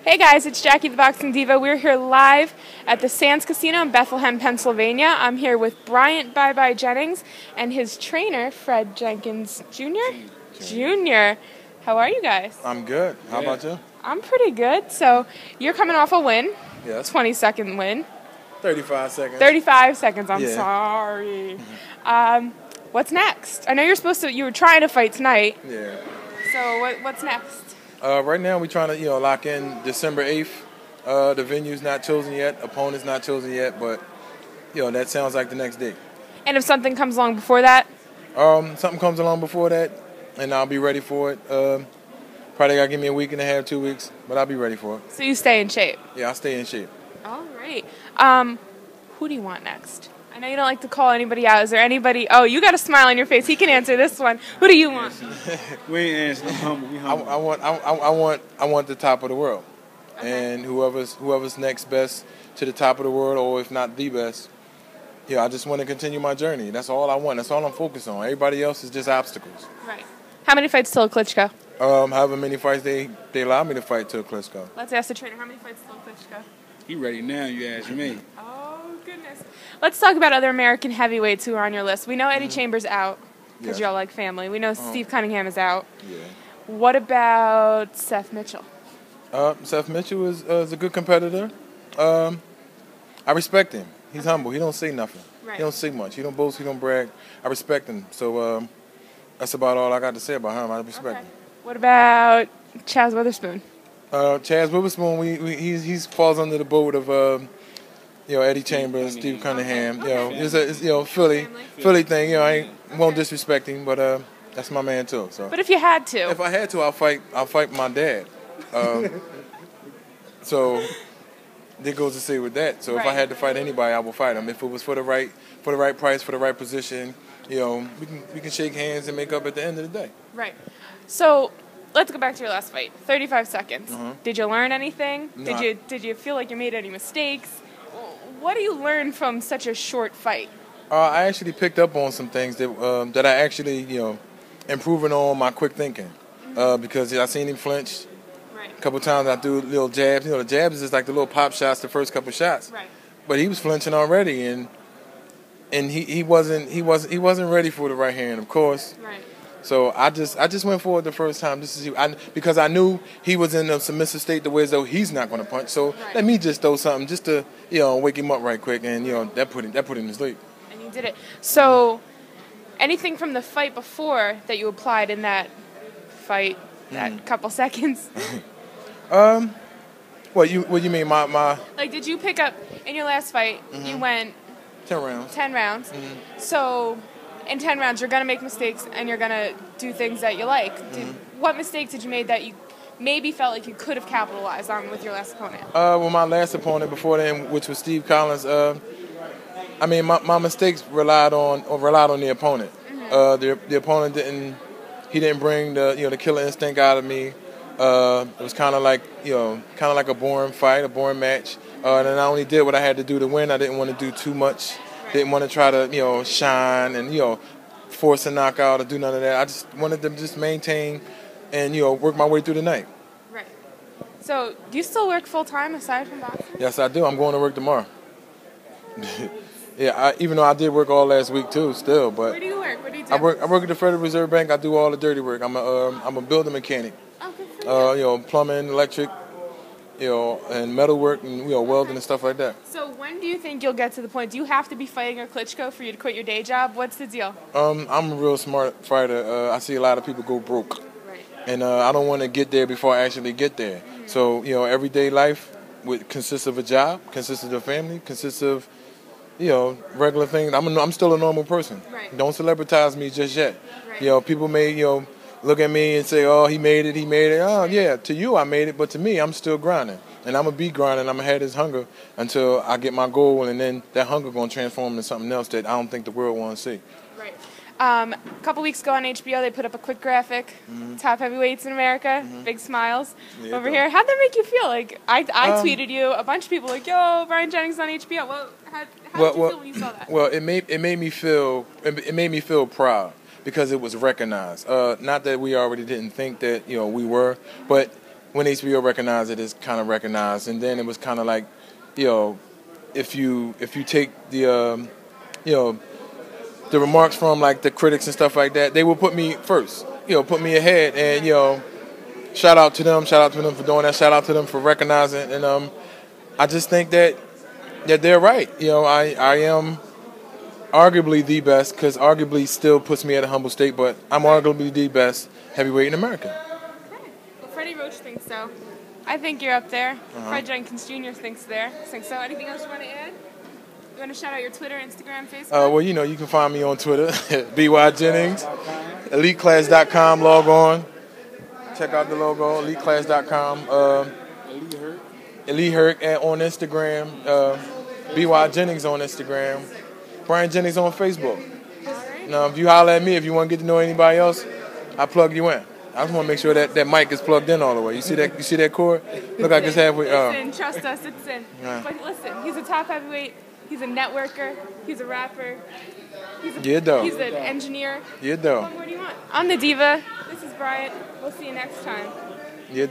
Hey guys, it's Jackie the Boxing Diva. We're here live at the Sands Casino in Bethlehem, Pennsylvania. I'm here with Bryant Bye Jennings and his trainer, Fred Jenkins Jr. How are you guys? I'm good. How about you? I'm pretty good. So you're coming off a win. Yes. 20-second win. 35 seconds. 35 seconds. I'm Yeah. sorry. What's next? I know you were trying to fight tonight. Yeah. So what's next? Right now we're trying to lock in December 8th. The venue's not chosen yet. Opponent's not chosen yet, but that sounds like the next day. And if something comes along before that? Something comes along before that, and I'll be ready for it. Probably gotta give me a week and a half, 2 weeks, but I'll be ready for it. So you stay in shape? Yeah, I'll stay in shape. All right. Who do you want next? I know you don't like to call anybody out. Is there anybody? Oh, you got a smile on your face. He can answer this one. Who do you want? We ain't answering. Humble. We humble. I want the top of the world, and whoever's next best to the top of the world, or if not the best. Yeah, I just want to continue my journey. That's all I want. That's all I'm focused on. Everybody else is just obstacles. Right. How many fights till Klitschko? However many fights they allow me to fight till Klitschko. Let's ask the trainer. How many fights till Klitschko? He ready now, you ask me. Oh, goodness. Let's talk about other American heavyweights who are on your list. We know Eddie Chambers out because y'all like family. We know Steve Cunningham is out. Yeah. What about Seth Mitchell? Seth Mitchell is a good competitor. I respect him. He's humble. He don't say nothing. Right. He don't say much. He don't boast. He don't brag. I respect him. So that's about all I got to say about him. I respect him. What about Chaz Witherspoon? Chaz Witherspoon, he falls under the boat of Eddie Chambers, Steve Cunningham. It's a Philly thing. I won't disrespect him, but that's my man too. So. But if you had to, if I had to, I'll fight my dad. So there goes to say with that. So if I had to fight anybody, I will fight him. If it was for the right price, for the right position, we can shake hands and make up at the end of the day. Right. So let's go back to your last fight. 35 seconds. Did you learn anything? No. Did you feel like you made any mistakes? What do you learn from such a short fight? I actually picked up on some things that I actually improving on my quick thinking because I seen him flinch. Right. A couple times I threw little jabs. The jabs is just like the little pop shots the first couple shots. Right. But he was flinching already, and he wasn't ready for the right hand, of course. Right. So I just went forward the first time because I knew he was in a submissive state the way as though he's not going to punch. So let me just throw something just to wake him up right quick, and that put him to sleep. And you did it. So anything from the fight before that you applied in that fight, that couple seconds? What you mean my like, did you pick up in your last fight? You went 10 rounds. 10 rounds. So in 10 rounds, you're going to make mistakes, and you're going to do things that you like. What mistakes did you make that you maybe felt like you could have capitalized on with your last opponent? Well, my last opponent before then, which was Steve Collins, my mistakes relied on the opponent. The opponent didn't bring the killer instinct out of me. It was kind of like a boring fight, a boring match. And I only did what I had to do to win. I didn't want to do too much. Didn't want to try to shine and force a knockout or do none of that. I just wanted to just maintain and work my way through the night. Right. So do you still work full time aside from boxing? Yes, I do. I'm going to work tomorrow. Yeah, even though I did work all last week too, still. But where do you work? What do you do? I work at the Federal Reserve Bank. I do all the dirty work. I'm a building mechanic. Oh, good for you. Plumbing, electric, and metal work and welding and stuff like that. So when do you think you'll get to the point? Do you have to be fighting a Klitschko for you to quit your day job? What's the deal? I'm a real smart fighter. I see a lot of people go broke. Right. And I don't want to get there before I actually get there. So, everyday life consists of a job, consists of a family, consists of, regular things. I'm still a normal person. Right. Don't celebritize me just yet. Right. People may, look at me and say, oh, he made it. Oh, yeah, to you I made it, but to me, I'm still grinding. And I'm going to be grinding. I'm going to have this hunger until I get my goal, and then that hunger going to transform into something else that I don't think the world wants to see. Right. A couple weeks ago on HBO, they put up a quick graphic, top heavyweights in America, big smiles over here. How'd that make you feel? Like, I tweeted you, a bunch of people like, yo, Bryant Jennings on HBO. Well, how did you feel when you saw that? Well, it made me feel proud. Because it was recognized. Not that we already didn't think that we were, but when HBO recognized it, it's kind of recognized. And then it was kind of like, if you take the the remarks from like the critics and stuff like that, they will put me first, put me ahead, and shout out to them for doing that, shout out to them for recognizing, and I just think that they're right. I am arguably the best, because arguably still puts me at a humble state, but I'm arguably the best heavyweight in America. Okay. Well, Freddie Roach thinks so. I think you're up there. Fred Jenkins Jr. thinks so. Anything else you want to add? You want to shout out your Twitter, Instagram, Facebook? Well, you can find me on Twitter, BY Jennings, EliteClass.com, log on. Check out the logo, EliteClass.com. Elite Herc on Instagram, BY Jennings on Instagram, Bryant Jennings on Facebook. Now, if you holler at me, if you want to get to know anybody else, I plug you in. I just want to make sure that mic is plugged in all the way. You see that cord? Look like it's halfway. Listen, trust us, it's in. But listen, he's a top heavyweight. He's a networker. He's a rapper. He's an engineer. Yeah, though. What more do you want? I'm the diva. This is Bryant. We'll see you next time. Yeah,